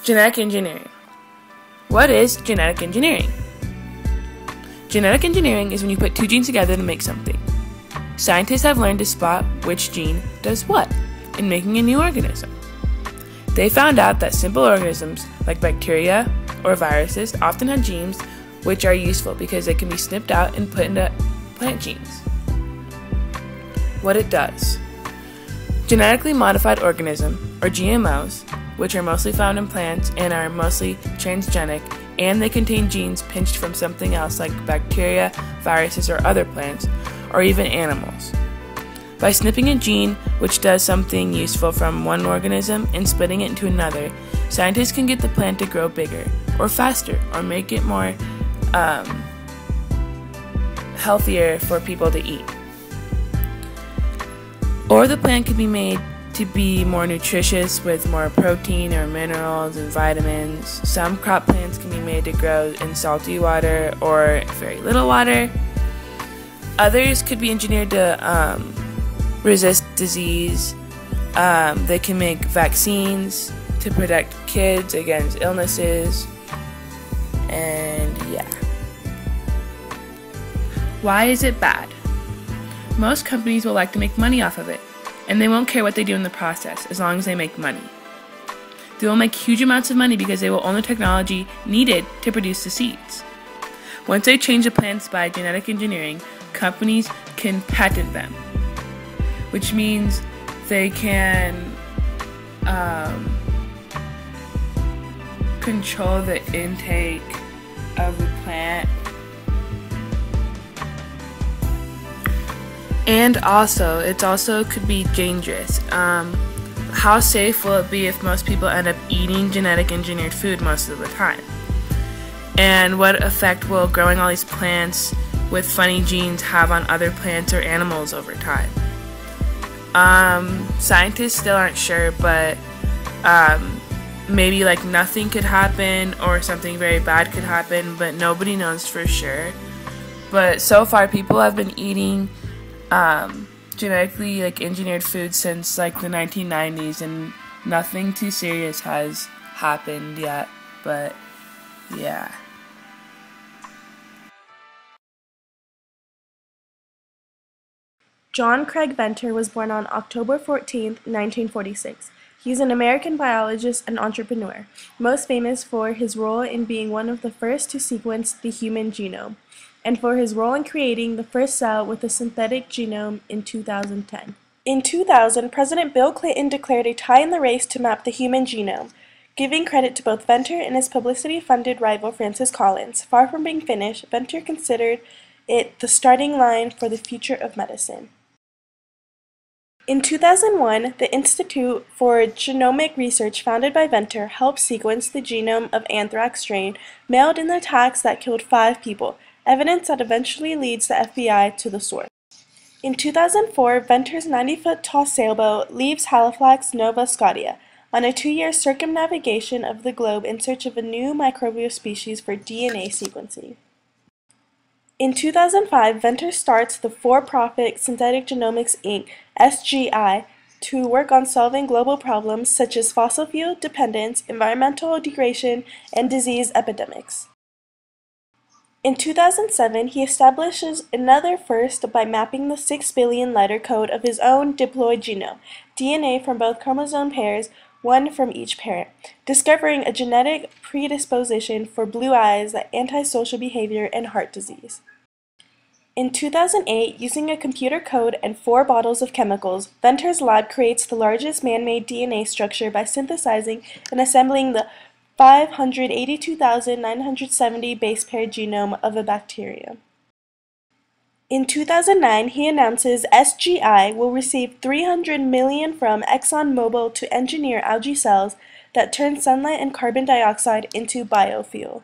Genetic engineering. What is genetic engineering? Genetic engineering is when you put two genes together to make something. Scientists have learned to spot which gene does what in making a new organism. They found out that simple organisms like bacteria or viruses often have genes which are useful because they can be snipped out and put into plant genes. What it does. Genetically modified organism, or GMOs, which are mostly found in plants and are mostly transgenic, and they contain genes pinched from something else like bacteria, viruses, or other plants, or even animals. By snipping a gene which does something useful from one organism and splitting it into another, scientists can get the plant to grow bigger, or faster, or make it more healthier for people to eat. Or the plant can be made to be more nutritious with more protein or minerals and vitamins. Some crop plants can be made to grow in salty water or very little water. Others could be engineered to resist disease. They can make vaccines to protect kids against illnesses. And yeah. Why is it bad? Most companies will like to make money off of it, and they won't care what they do in the process as long as they make money. They will make huge amounts of money because they will own the technology needed to produce the seeds. Once they change the plants by genetic engineering, companies can patent them, which means they can control the intake of the plant. And also, it also could be dangerous. How safe will it be if most people end up eating genetic engineered food most of the time? And what effect will growing all these plants with funny genes have on other plants or animals over time? Scientists still aren't sure, but maybe like nothing could happen or something very bad could happen, but nobody knows for sure. But so far, people have been eating genetically engineered food since the 1990s, and nothing too serious has happened yet, but yeah. John Craig Venter was born on October 14, 1946. He's an American biologist and entrepreneur, most famous for his role in being one of the first to sequence the human genome, and for his role in creating the first cell with a synthetic genome in 2010. In 2000, President Bill Clinton declared a tie in the race to map the human genome, giving credit to both Venter and his publicity-funded rival Francis Collins. Far from being finished, Venter considered it the starting line for the future of medicine. In 2001, the Institute for Genomic Research founded by Venter helped sequence the genome of anthrax strain mailed in the attacks that killed 5 people, evidence that eventually leads the FBI to the source. In 2004, Venter's 90-foot-tall sailboat leaves Halifax, Nova Scotia, on a 2-year circumnavigation of the globe in search of a new microbial species for DNA sequencing. In 2005, Venter starts the for-profit Synthetic Genomics Inc. (SGI) to work on solving global problems such as fossil fuel dependence, environmental degradation, and disease epidemics. In 2007, he establishes another first by mapping the 6 billion letter code of his own diploid genome, DNA from both chromosome pairs, one from each parent, discovering a genetic predisposition for blue eyes, antisocial behavior, and heart disease. In 2008, using a computer code and 4 bottles of chemicals, Venter's lab creates the largest man-made DNA structure by synthesizing and assembling the 582,970 base pair genome of a bacterium. In 2009, he announces SGI will receive $300 million from ExxonMobil to engineer algae cells that turn sunlight and carbon dioxide into biofuel.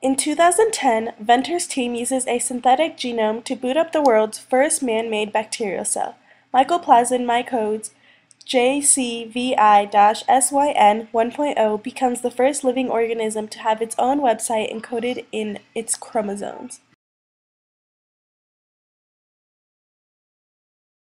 In 2010, Venter's team uses a synthetic genome to boot up the world's first man-made bacterial cell. Mycoplasma mycodes JCVI-SYN 1.0 becomes the first living organism to have its own website encoded in its chromosomes.